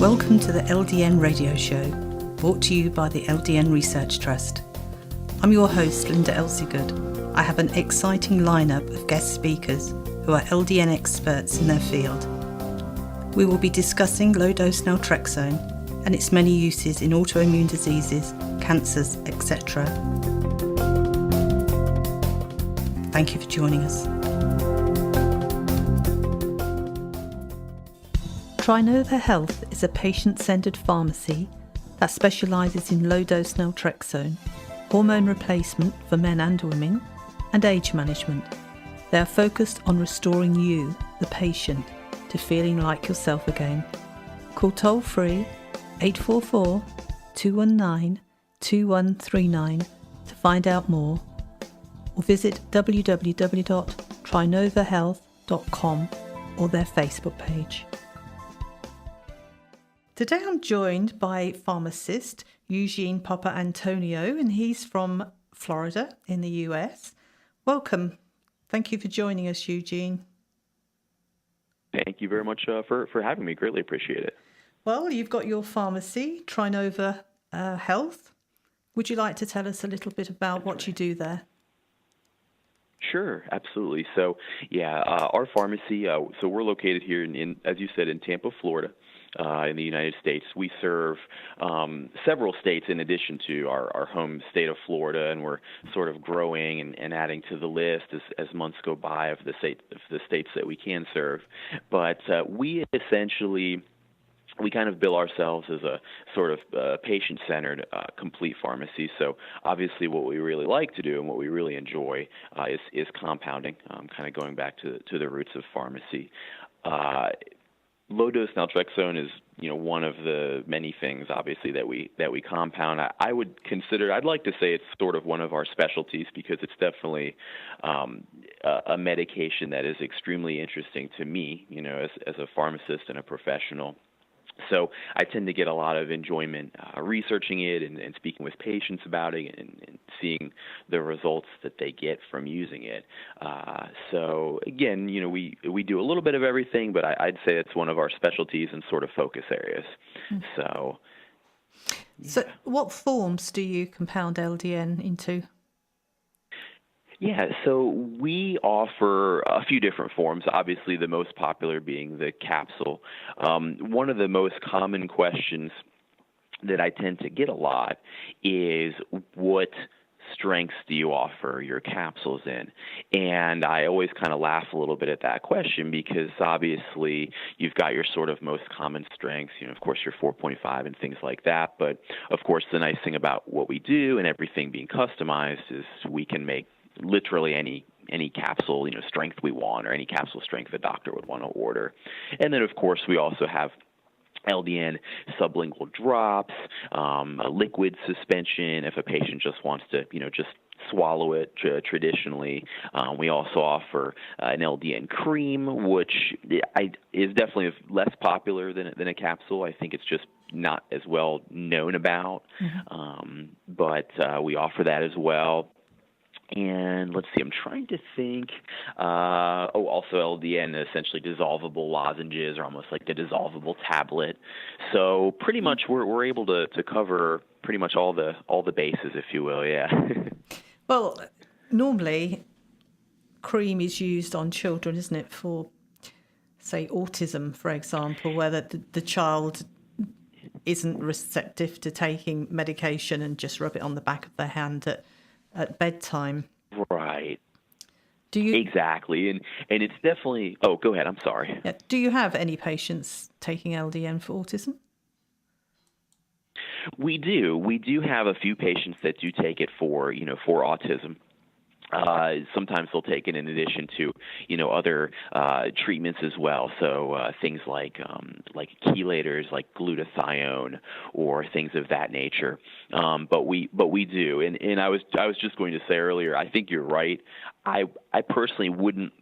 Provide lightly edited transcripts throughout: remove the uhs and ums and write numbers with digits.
Welcome to the LDN radio show, brought to you by the LDN Research Trust. I'm your host, Linda Elsiegood. I have an exciting lineup of guest speakers who are LDN experts in their field. We will be discussing low-dose Naltrexone and its many uses in autoimmune diseases, cancers, etc. Thank you for joining us. Trinova Health is a patient-centred pharmacy that specialises in low-dose Naltrexone, hormone replacement for men and women, and age management. They are focused on restoring you, the patient, to feeling like yourself again. Call toll-free 844-219-2139 to find out more, or visit www.trinovahealth.com or their Facebook page. Today I'm joined by pharmacist Eugene Papantoniou, and he's from Florida in the US. Welcome. Thank you for joining us, Eugene. Thank you very much for having me. Greatly appreciate it. Well, you've got your pharmacy, Trinova Health. Would you like to tell us a little bit about what you do there? Sure, absolutely. So, our pharmacy, so we're located here in, as you said, in Tampa, Florida. In the United States. We serve several states in addition to our home state of Florida, and we're sort of growing and adding to the list as months go by of the states that we can serve. But we kind of bill ourselves as a sort of patient-centered, complete pharmacy. So obviously what we really like to do and what we really enjoy is compounding, kind of going back to the roots of pharmacy. Low-dose Naltrexone is, one of the many things, obviously, that we compound. I'd like to say it's sort of one of our specialties because it's definitely a medication that is extremely interesting to me, as a pharmacist and a professional. So I tend to get a lot of enjoyment researching it and speaking with patients about it and seeing the results that they get from using it. So again, we do a little bit of everything, but I'd say it's one of our specialties and sort of focus areas. So what forms do you compound LDN into? Yeah, so we offer a few different forms, obviously the most popular being the capsule. One of the most common questions that I tend to get a lot is what strengths do you offer your capsules in? And I always kind of laugh a little bit at that question because obviously you've got your sort of most common strengths, of course your 4.5 and things like that. But of course the nice thing about what we do and everything being customized is we can make literally any capsule, strength we want, or any capsule strength a doctor would want to order. And then, of course, we also have LDN sublingual drops, a liquid suspension if a patient just wants to, just swallow it traditionally. We also offer an LDN cream, which is definitely less popular than a capsule. I think it's just not as well known about, but we offer that as well. And let's see, I'm trying to think. Also LDN, essentially dissolvable lozenges, or almost like the dissolvable tablet. So pretty much we're able to cover pretty much all the bases, if you will. Yeah. Well, normally cream is used on children, isn't it, for say autism, for example, where the child isn't receptive to taking medication and just rub it on the back of their hand at bedtime. Right. Do you exactly, and it's definitely. Oh, go ahead. I'm sorry. Yeah. Do you have any patients taking LDN for autism? We do. We do have a few patients that do take it for autism. Sometimes they'll take it in addition to, other treatments as well. So things like chelators, like glutathione, or things of that nature. But we do. And I was just going to say earlier, I think you're right. I personally wouldn't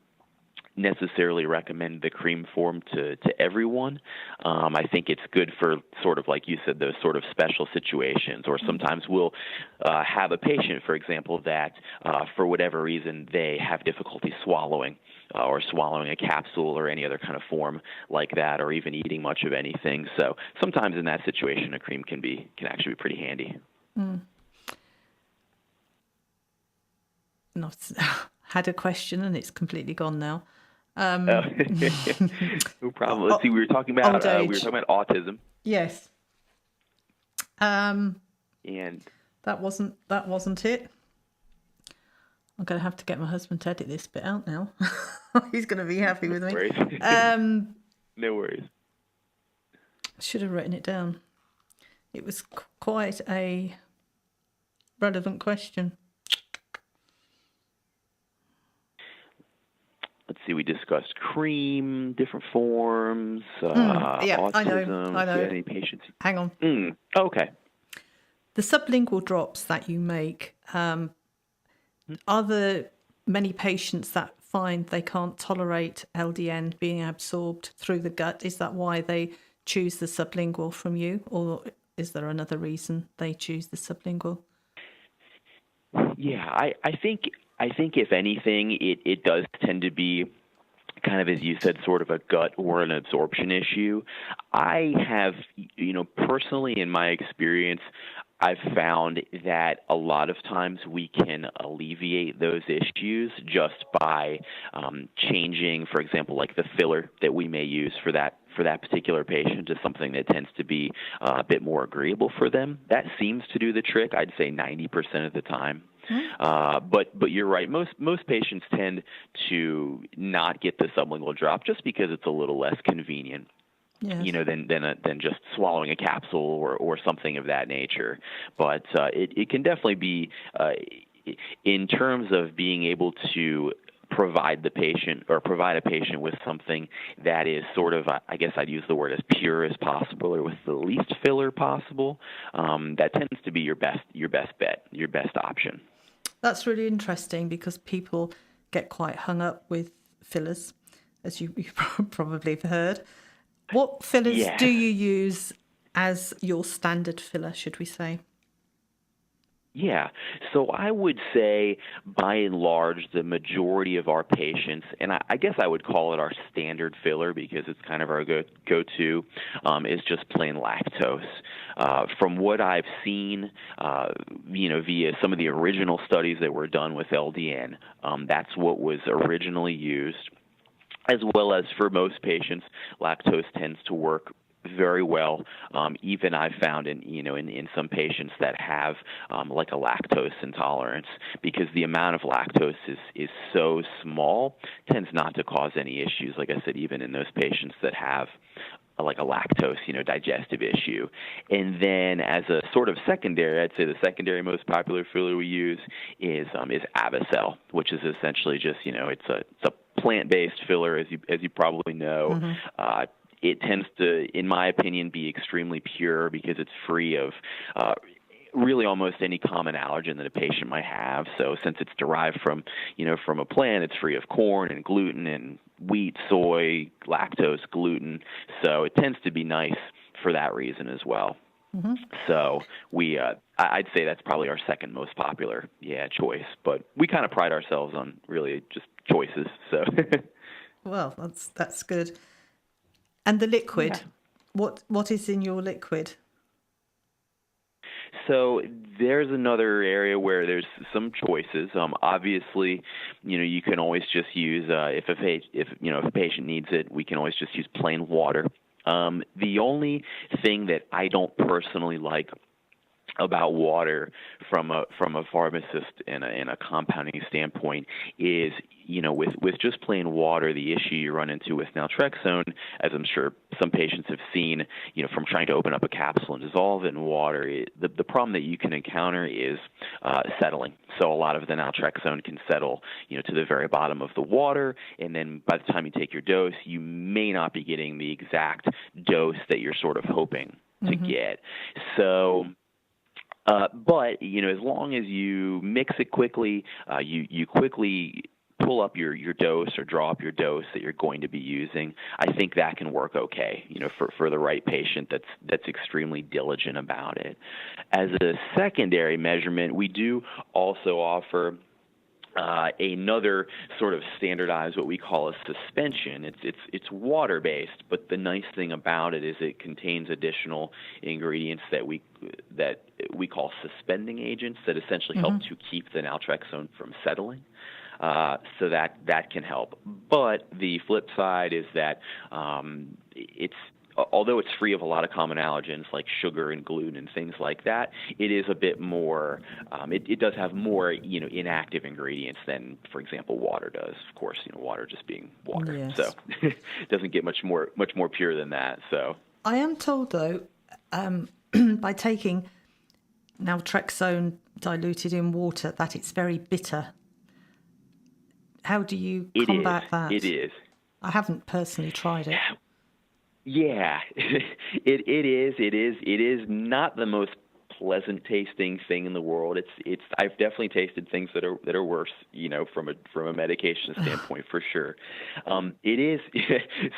necessarily recommend the cream form to everyone. I think it's good for sort of, like you said, those sort of special situations, or sometimes we'll have a patient, for example, that for whatever reason they have difficulty swallowing or swallowing a capsule or any other kind of form like that, or even eating much of anything. So sometimes in that situation, a cream can actually be pretty handy. Not had a question and it's completely gone now. No problem. Let's see. We were talking about autism. Yes. And that wasn't it. I'm going to have to get my husband to edit this bit out now. He's going to be happy with me. No worries. Should have written it down. It was quite a relevant question. Let's see, we discussed cream, different forms, autism. I know. Any patients? Hang on. Okay. The sublingual drops that you make, are there many patients that find they can't tolerate LDN being absorbed through the gut? Is that why they choose the sublingual from you, or is there another reason they choose the sublingual? Yeah, I think if anything, it does tend to be kind of, as you said, sort of a gut or an absorption issue. I have, personally in my experience, I've found that a lot of times we can alleviate those issues just by changing, for example, like the filler that we may use for that particular patient to something that tends to be a bit more agreeable for them. That seems to do the trick, I'd say 90% of the time. But you're right. Most patients tend to not get the sublingual drop just because it's a little less convenient. Yes. Than just swallowing a capsule or something of that nature. But it can definitely be, in terms of being able to provide a patient with something that is sort of, I guess I'd use the word as pure as possible, or with the least filler possible. That tends to be your best bet, your best option. That's really interesting because people get quite hung up with fillers, as you probably have heard. What fillers do you use as your standard filler, should we say? Yeah. So I would say, by and large, the majority of our patients, and I guess I would call it our standard filler because it's kind of our go-to, is just plain lactose. From what I've seen, via some of the original studies that were done with LDN, that's what was originally used. As well as for most patients, lactose tends to work very well. Even I've found in some patients that have like a lactose intolerance, because the amount of lactose is so small, tends not to cause any issues. Like I said, even in those patients that have like a lactose, digestive issue. And then as a sort of secondary, I'd say the secondary most popular filler we use is Avicel, which is essentially just, it's a plant-based filler, as you probably know. Mm-hmm. It tends to, in my opinion, be extremely pure because it's free of really almost any common allergen that a patient might have. So since it's derived from a plant, it's free of corn and gluten and wheat, soy, lactose, gluten. So it tends to be nice for that reason as well. Mm-hmm. So I'd say that's probably our second most popular, choice. But we kind of pride ourselves on really just choices. So, well, that's good. And the liquid, what is in your liquid? So there's another area where there's some choices. Obviously, you can always just use if a patient needs it, we can always just use plain water. The only thing that I don't personally like about water from a pharmacist in a compounding standpoint is, with just plain water, the issue you run into with naltrexone, as I'm sure some patients have seen, from trying to open up a capsule and dissolve it in water, the problem that you can encounter is settling. So a lot of the naltrexone can settle, to the very bottom of the water, and then by the time you take your dose, you may not be getting the exact dose that you're sort of hoping to get. So but, as long as you mix it quickly, you quickly pull up your dose or draw up your dose that you're going to be using, I think that can work okay, for the right patient that's extremely diligent about it. As a secondary measurement, we do also offer Another sort of standardized, what we call a suspension. It's water based, but the nice thing about it is it contains additional ingredients that we call suspending agents that essentially help to keep the naltrexone from settling. So that can help. But the flip side is that although it's free of a lot of common allergens like sugar and gluten and things like that, it is a bit more. It does have more, inactive ingredients than, for example, water does. Of course, water just being water, Yes. so it doesn't get much more pure than that. So I am told though, by taking naltrexone diluted in water, that it's very bitter. How do you combat that? It is. I haven't personally tried it. Yeah, it is not the most pleasant tasting thing in the world. I've definitely tasted things that are worse, from a medication standpoint for sure. It is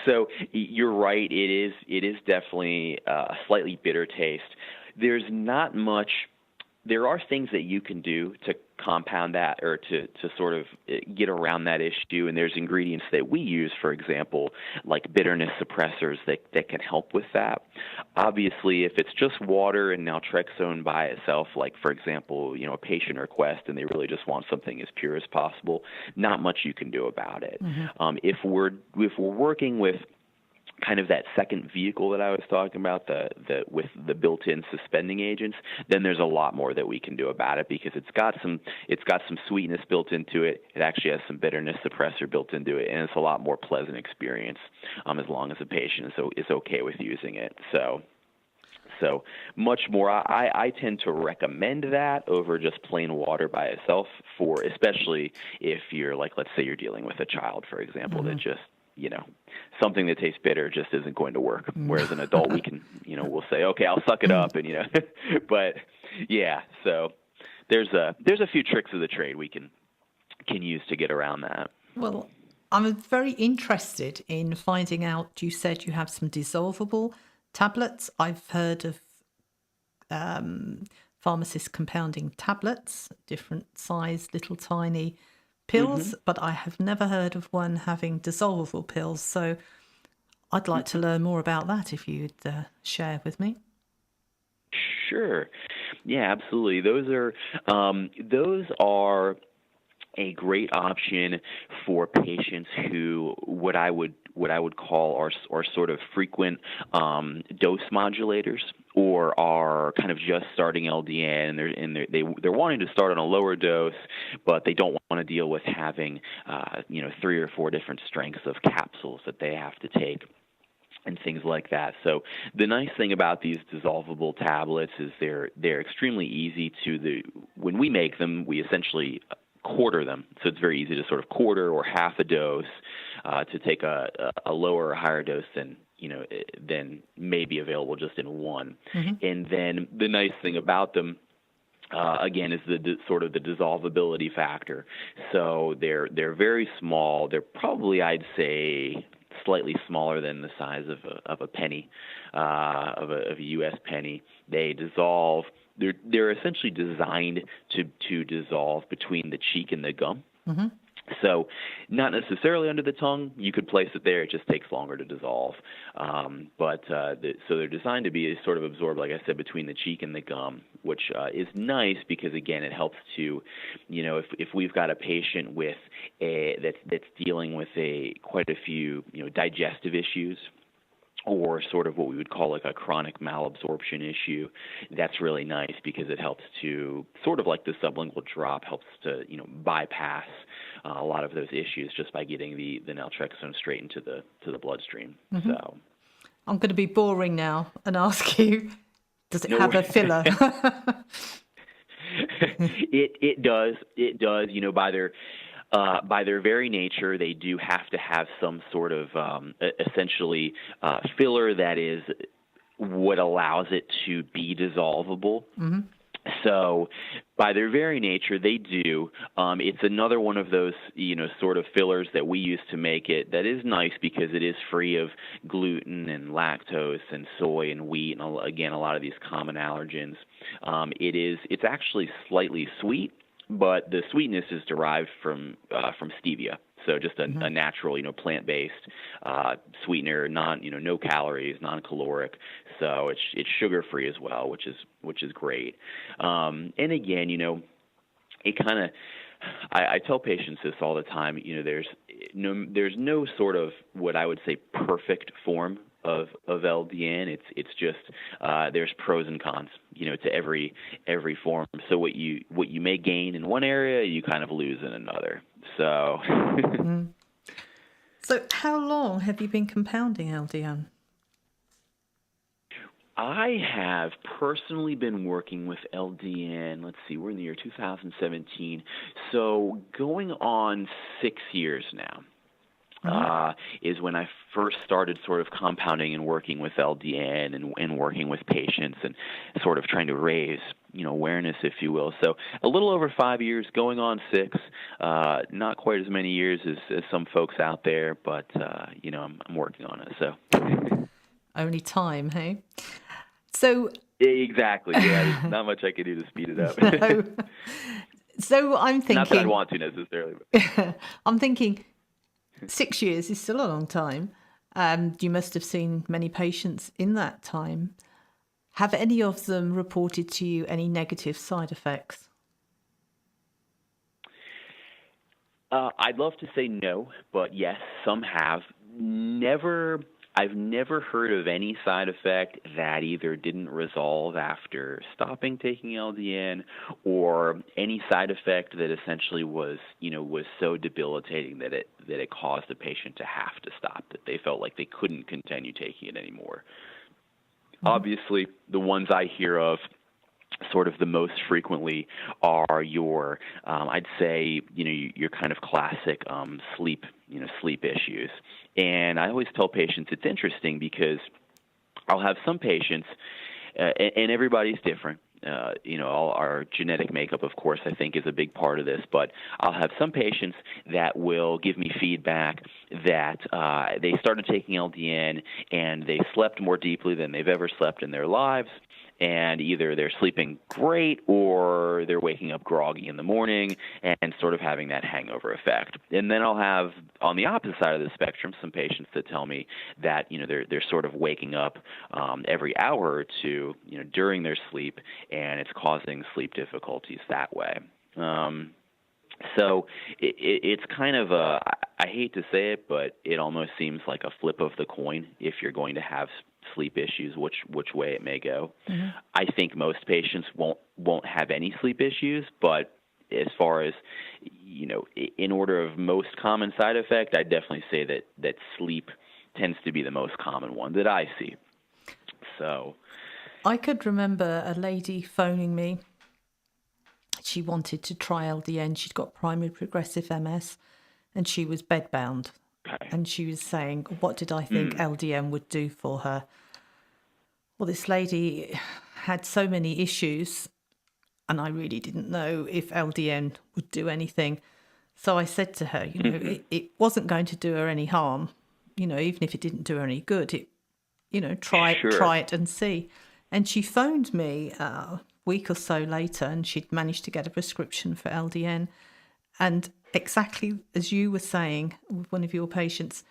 so you're right. It is definitely a slightly bitter taste. There's not much. There are things that you can do to compound that or to sort of get around that issue, and there's ingredients that we use, for example, like bitterness suppressors that can help with that. Obviously, if it's just water and naltrexone by itself, like, for example, a patient request and they really just want something as pure as possible, not much you can do about it. If we're working with kind of that second vehicle that I was talking about, with the built-in suspending agents, then there's a lot more that we can do about it because it's got some sweetness built into it. It actually has some bitterness suppressor built into it, and it's a lot more pleasant experience as long as the patient is okay with using it. So much more. I tend to recommend that over just plain water by itself, especially if you're let's say you're dealing with a child, for example, that just something that tastes bitter just isn't going to work. Whereas an adult, we can, we'll say, okay, I'll suck it up, and but yeah. So there's a few tricks of the trade we can use to get around that. Well, I'm very interested in finding out. You said you have some dissolvable tablets. I've heard of pharmacists compounding tablets, different size, little tiny pills, but I have never heard of one having dissolvable pills. So I'd like to learn more about that if you'd share with me. Sure. Yeah, absolutely. Those are a great option for patients who what I would call are sort of frequent dose modulators, or are kind of just starting LDN, and they're wanting to start on a lower dose, but they don't want to deal with having 3 or 4 different strengths of capsules that they have to take and things like that. So the nice thing about these dissolvable tablets is they're extremely easy when we make them, we essentially quarter them. So it's very easy to sort of quarter or half a dose to take a lower or higher dose than may be available just in one. And then the nice thing about them, again, is the sort of the dissolvability factor. So they're very small. They're probably, I'd say, slightly smaller than the size of a penny, of a U.S. penny. They dissolve. They're essentially designed to dissolve between the cheek and the gum. So not necessarily under the tongue. You could place it there. It just takes longer to dissolve. So they're designed to be sort of absorbed, like I said, between the cheek and the gum, which is nice because, again, it helps to, if we've got a patient with that's dealing with quite a few, digestive issues, or sort of what we would call like a chronic malabsorption issue, that's really nice because it helps to, sort of like the sublingual drop, helps to, bypass a lot of those issues just by getting the naltrexone straight into the bloodstream. So I'm going to be boring now and ask you, does it have a filler? It does. By their very nature, they do have to have some sort of essentially filler that is what allows it to be dissolvable. So by their very nature, they do. It's another one of those, sort of fillers that we use to make it that is nice because it is free of gluten and lactose and soy and wheat and, again, a lot of these common allergens. It's actually slightly sweet. but the sweetness is derived from stevia. So just a natural, plant-based sweetener, no calories, non-caloric. So it's sugar-free as well, which is great. And again, it kind of, I tell patients this all the time. There's no sort of what I would say perfect form of LDN. It's just there's pros and cons, to every form. So what you may gain in one area, you kind of lose in another. So. So how long have you been compounding LDN? I have personally been working with LDN, let's see, we're in the year 2017, so going on 6 years now. Is when I first started sort of compounding and working with LDN and working with patients and sort of trying to raise, awareness, if you will. So a little over 5 years, going on 6, not quite as many years as some folks out there, but, I'm working on it. So only time, hey? So exactly, yeah, there's not much I can do to speed it up. No. So I'm thinking... Not that I'd want to necessarily. But. I'm thinking... 6 years is still a long time. You must have seen many patients in that time. Have any of them reported to you any negative side effects? I'd love to say no, but yes, some have. I've never heard of any side effect that either didn't resolve after stopping taking LDN, or any side effect that essentially was so debilitating that it caused the patient to have to stop, that they felt like they couldn't continue taking it anymore. Mm-hmm. Obviously, the ones I hear of sort of the most frequently are your, I'd say, your kind of classic sleep issues. And I always tell patients it's interesting because I'll have some patients, and everybody's different. All our genetic makeup, of course, I think is a big part of this, but I'll have some patients that will give me feedback that they started taking LDN and they slept more deeply than they've ever slept in their lives. And either they're sleeping great or they're waking up groggy in the morning and sort of having that hangover effect. And then I'll have, on the opposite side of the spectrum, some patients that tell me that, they're sort of waking up every hour or two, during their sleep, and it's causing sleep difficulties that way. So it's kind of I hate to say it, but it almost seems like a flip of the coin if you're going to have sleep issues, which way it may go. Mm-hmm. I think most patients won't have any sleep issues, but as far as, in order of most common side effect, I'd definitely say that sleep tends to be the most common one that I see. So I could remember a lady phoning me. She wanted to try LDN. She'd got primary progressive MS and she was bedbound. Okay. And she was saying, what did I think LDN would do for her? Well, this lady had so many issues and I really didn't know if LDN would do anything. So I said to her, it wasn't going to do her any harm. Even if it didn't do her any good, try it and see. And she phoned me a week or so later and she'd managed to get a prescription for LDN. And exactly as you were saying with one of your patients,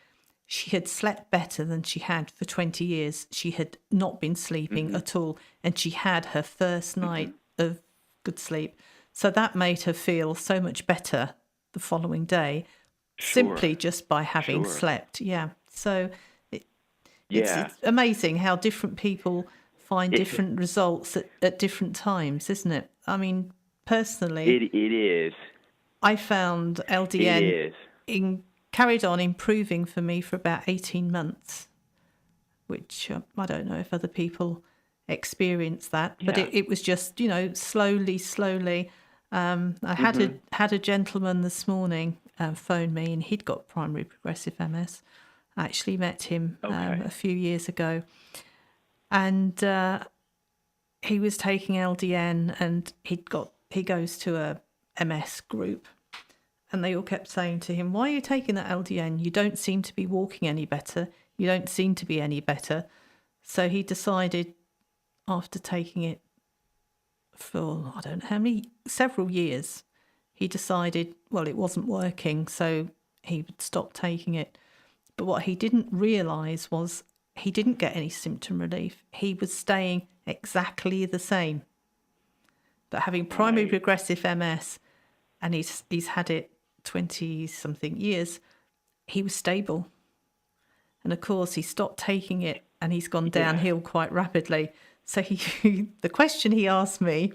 she had slept better than she had for 20 years. She had not been sleeping at all. And she had her first night of good sleep. So that made her feel so much better the following day, simply just by having slept. Yeah. So it's amazing how different people find different results at different times, isn't it? I mean, personally, it is. I found LDN carried on improving for me for about 18 months, which I don't know if other people experience that, but it was just, slowly. I had a gentleman this morning phone me, and he'd got primary progressive MS. I actually met him a few years ago, and he was taking LDN, and he goes to a MS group, and they all kept saying to him, "Why are you taking that LDN? You don't seem to be walking any better. You don't seem to be any better." So he decided, after taking it for I don't know how many, several years, he decided, well, it wasn't working, so he would stop taking it. But what he didn't realise was he didn't get any symptom relief. He was staying exactly the same. But having primary progressive MS, and he's had it 20-something years, he was stable. And of course, he stopped taking it and he's gone downhill quite rapidly. So the question he asked me,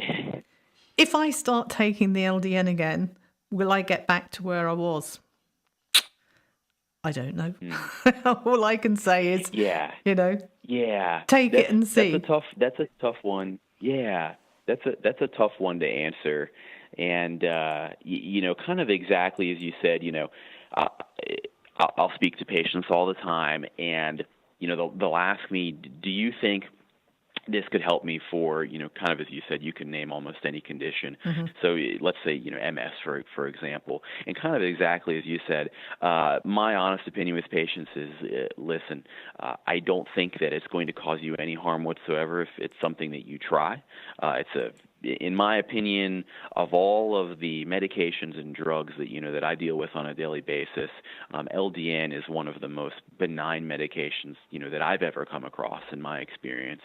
if I start taking the LDN again, will I get back to where I was? I don't know. All I can say is, take it and see. That's a tough one. Yeah, that's a tough one to answer. And, kind of exactly as you said, I'll speak to patients all the time, and, they'll ask me, do you think this could help me for, kind of as you said, you can name almost any condition. Mm-hmm. So let's say, MS, for example. And kind of exactly as you said, my honest opinion with patients is, listen, I don't think that it's going to cause you any harm whatsoever if it's something that you try. In my opinion, of all of the medications and drugs that that I deal with on a daily basis, LDN is one of the most benign medications that I've ever come across in my experience.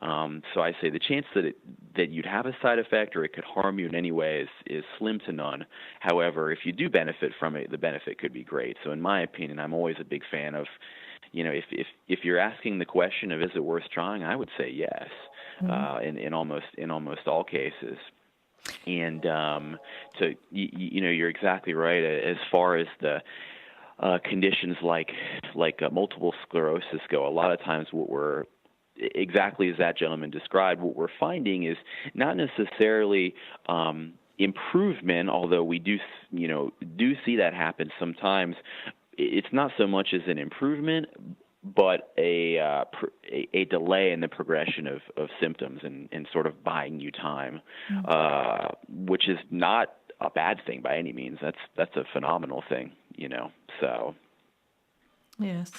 So I say the chance that you'd have a side effect or it could harm you in any way is slim to none. However, if you do benefit from it, the benefit could be great. So in my opinion, I'm always a big fan of, if you're asking the question of is it worth trying, I would say yes. In almost all cases, and you're exactly right. As far as the conditions like multiple sclerosis go, a lot of times what we're exactly as that gentleman described, what we're finding is not necessarily improvement, although we do see that happen sometimes. It's not so much as an improvement, but a delay in the progression of symptoms and sort of buying you time, which is not a bad thing by any means. That's a phenomenal thing, So. Yes.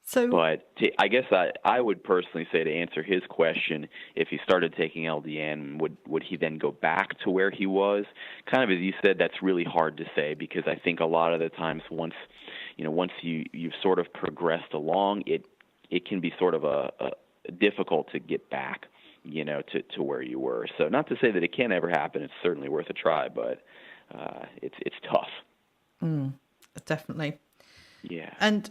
So. But I guess I would personally say, to answer his question, if he started taking LDN, would he then go back to where he was? Kind of as you said, that's really hard to say, because I think a lot of the times once you've sort of progressed along, it can be sort of a difficult to get back, to where you were. So not to say that it can't ever happen. It's certainly worth a try, but it's tough. Definitely. Yeah. And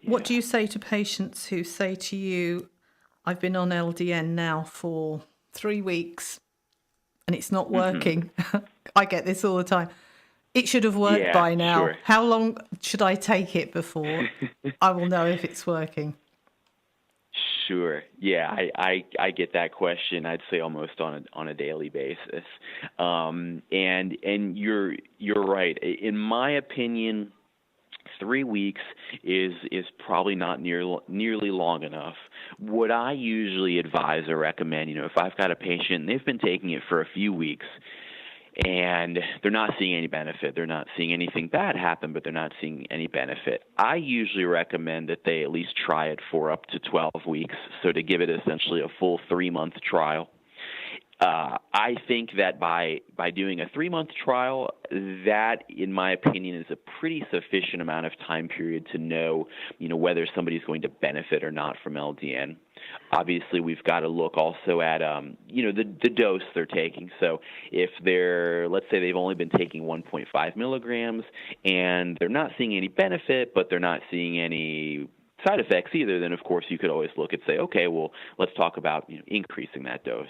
what do you say to patients who say to you, I've been on LDN now for 3 weeks and it's not working? Mm-hmm. I get this all the time. It should have worked by now. Sure. How long should I take it before I will know if it's working? Sure. Yeah, I get that question. I'd say almost on a daily basis. And you're right. In my opinion, 3 weeks is probably not nearly long enough. What I usually advise or recommend, if I've got a patient and they've been taking it for a few weeks, and they're not seeing any benefit. They're not seeing anything bad happen, but they're not seeing any benefit. I usually recommend that they at least try it for up to 12 weeks, so to give it essentially a full 3-month trial. I think that by doing a 3-month trial, that, in my opinion, is a pretty sufficient amount of time period to know, whether somebody's going to benefit or not from LDN. Obviously, we've got to look also at, the dose they're taking. So if let's say they've only been taking 1.5 milligrams and they're not seeing any benefit, but they're not seeing any side effects either, then of course you could always look and say, okay, well, let's talk about increasing that dose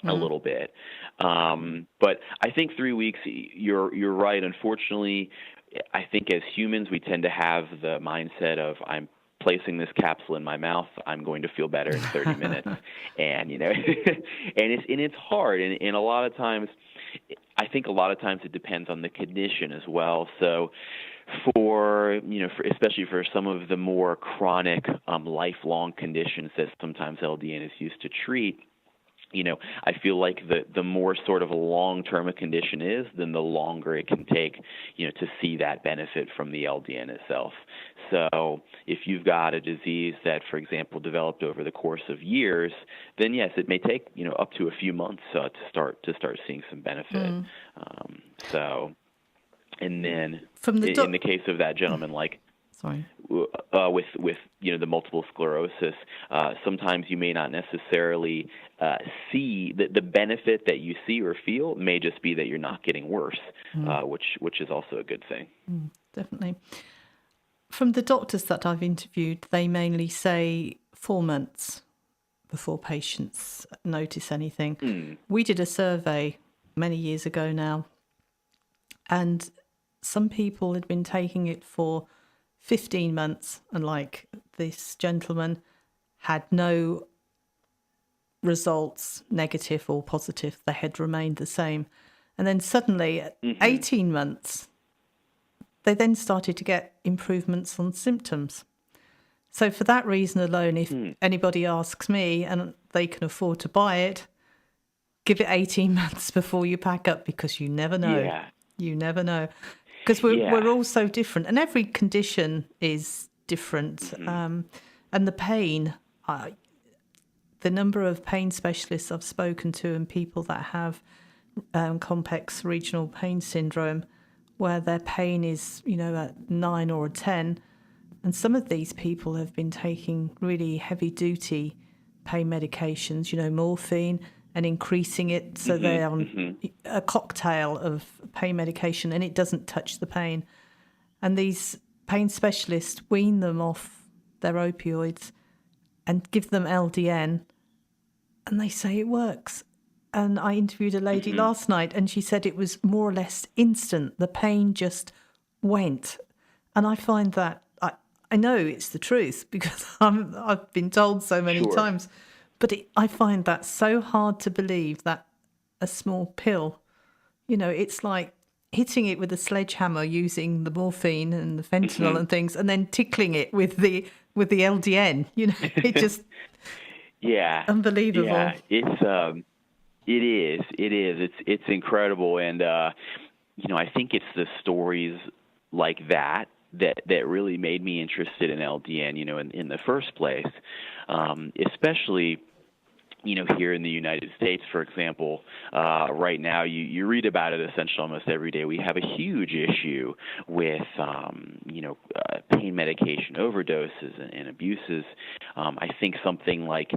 a little bit. But I think 3 weeks, you're right. Unfortunately, I think as humans, we tend to have the mindset of, I'm placing this capsule in my mouth, I'm going to feel better in 30 minutes. And, and it's hard. And a lot of times, I think a lot of times it depends on the condition as well. So especially for some of the more chronic, lifelong conditions that sometimes LDN is used to treat, I feel like the more sort of long-term a condition is, then the longer it can take, to see that benefit from the LDN itself. So if you've got a disease that, for example, developed over the course of years, then yes, it may take, up to a few months to start seeing some benefit. And then in the case of that gentleman, like, sorry. With the multiple sclerosis, sometimes you may not necessarily see the benefit that you see or feel may just be that you're not getting worse, which is also a good thing. Definitely. From the doctors that I've interviewed, they mainly say 4 months before patients notice anything. We did a survey many years ago now, and some people had been taking it for 15 months, and like this gentleman had no results, negative or positive. They had remained the same. And then suddenly at 18 months, they then started to get improvements on symptoms. So for that reason alone, if anybody asks me and they can afford to buy it, give it 18 months before you pack up, because you never know. Yeah. You never know. Because we're all so different, and every condition is different. And the pain, the number of pain specialists I've spoken to and people that have complex regional pain syndrome, where their pain is, at 9 or a 10. And some of these people have been taking really heavy-duty pain medications, morphine, and increasing it so they're on a cocktail of pain medication, and it doesn't touch the pain. And these pain specialists wean them off their opioids and give them LDN, and they say it works. And I interviewed a lady last night, and she said it was more or less instant. The pain just went. And I find that, I know it's the truth because I've been told so many times, but I find that so hard to believe that a small pill, it's like hitting it with a sledgehammer using the morphine and the fentanyl and things, and then tickling it with the LDN. It just unbelievable. Yeah, it's incredible, and I think it's the stories like that really made me interested in LDN, in the first place, especially here in the United States, for example. Right now, you read about it essentially almost every day. We have a huge issue with, pain medication overdoses and abuses. I think something like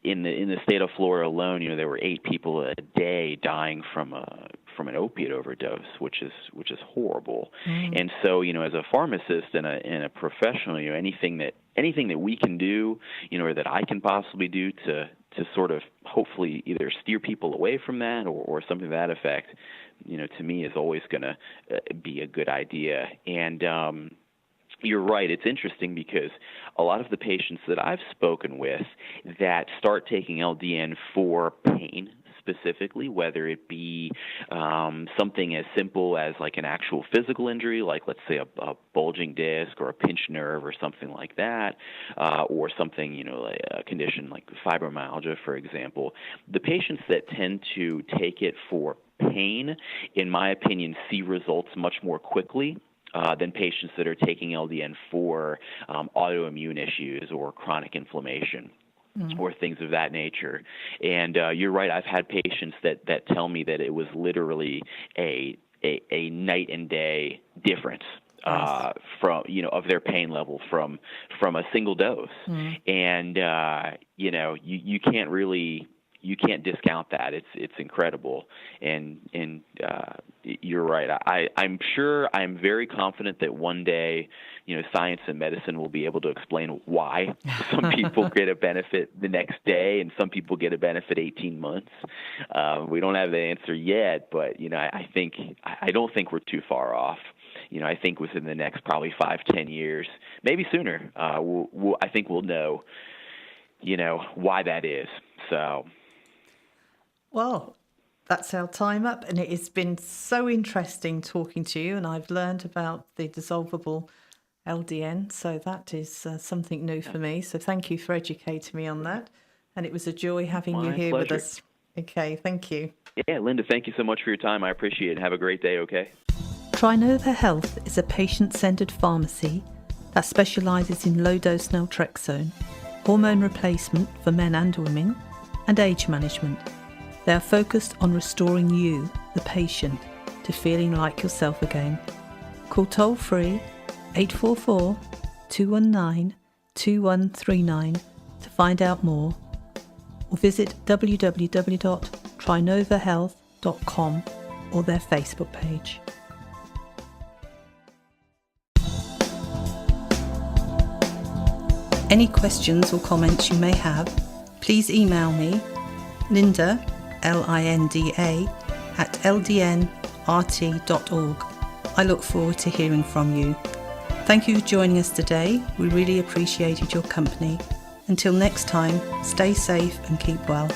in the state of Florida alone, there were 8 people a day dying from an opiate overdose, which is horrible. And so, as a pharmacist and a professional, anything that we can do, or that I can possibly do to sort of hopefully either steer people away from that or something to that effect, to me is always going to be a good idea. And you're right. It's interesting because a lot of the patients that I've spoken with that start taking LDN for pain specifically, whether it be something as simple as like an actual physical injury, like let's say a bulging disc or a pinched nerve or something like that, or something, like a condition like fibromyalgia, for example, the patients that tend to take it for pain, in my opinion, see results much more quickly than patients that are taking LDN for autoimmune issues or chronic inflammation. Or things of that nature. And you're right, I've had patients that tell me that it was literally a night and day difference from of their pain level from a single dose. And you can't really discount that. It's incredible. And you're right. I'm very confident that one day, science and medicine will be able to explain why some people get a benefit the next day and some people get a benefit 18 months. We don't have the answer yet, but I don't think we're too far off. I think within the next probably 5-10 years, maybe sooner, I think we'll know, why that is. So. Well, that's our time up, and it has been so interesting talking to you, and I've learned about the dissolvable LDN, so that is something new for me. So thank you for educating me on that. And it was a joy having you My here pleasure. with us. Okay, thank you. Yeah, Linda, thank you so much for your time. I appreciate it. Have a great day, okay? Trinova Health is a patient-centred pharmacy that specialises in low-dose Naltrexone, hormone replacement for men and women, and age management. They are focused on restoring you, the patient, to feeling like yourself again. Call toll-free 844-219-2139 to find out more, or visit www.trinovahealth.com or their Facebook page. Any questions or comments you may have, please email me, Linda, Linda, at ldnrt.org. I look forward to hearing from you. Thank you for joining us today. We really appreciated your company. Until next time, stay safe and keep well.